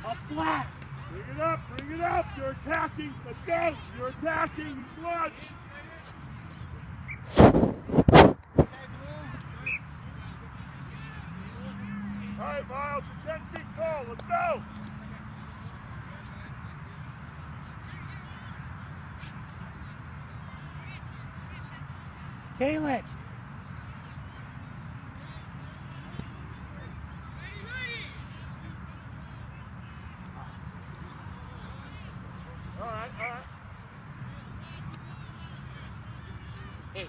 Up flat. Bring it up. You're attacking. Let's go. You're attacking. Sludge. All right, Miles, you're 10 feet tall. Let's go. Kalik. All right. Hey.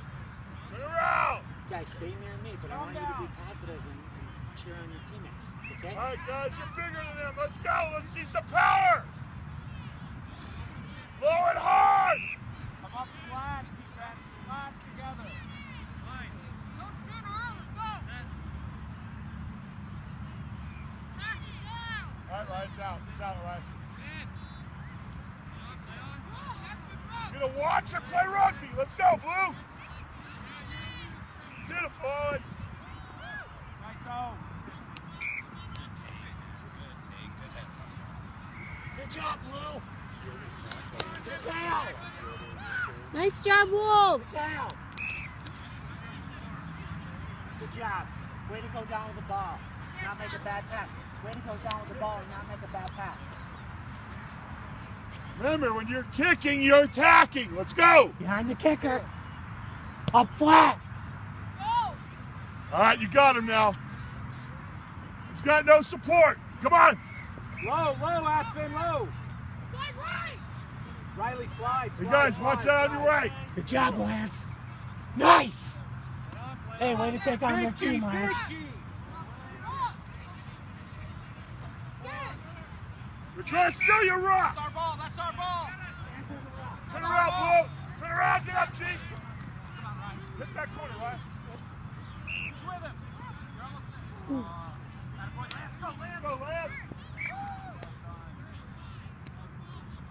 Turn around. Guys, stay near me, but I want you to be positive and cheer on your teammates, okay? All right, guys, you're bigger than them. Let's go. Let's see some power. Low and hard. Come up flat, defense. Flat together. All right, Ryan, it's out. It's out, Ryan. You're going to watch it play rugby. Let's go, Blue. Beautiful. Nice home. Good job, Blue. Good down. Nice job, Wolves. Down. Good job. Way to go down with the ball. Not make a bad pass. Way to go down with the ball and not make a bad pass. Remember, when you're kicking, you're attacking. Let's go. Behind the kicker. Up flat. All right, you got him now. He's got no support. Come on. Low, Aspen, low. Riley, slide. Hey, guys, watch out on your right. Good job, Lance. Nice. Hey, way to take on your team, Lance. We're trying to steal your rock. That's our ball. That's our ball. Turn around, Blue. Turn around. Get up, G. Hit that corner, right? He's with him. You're almost in.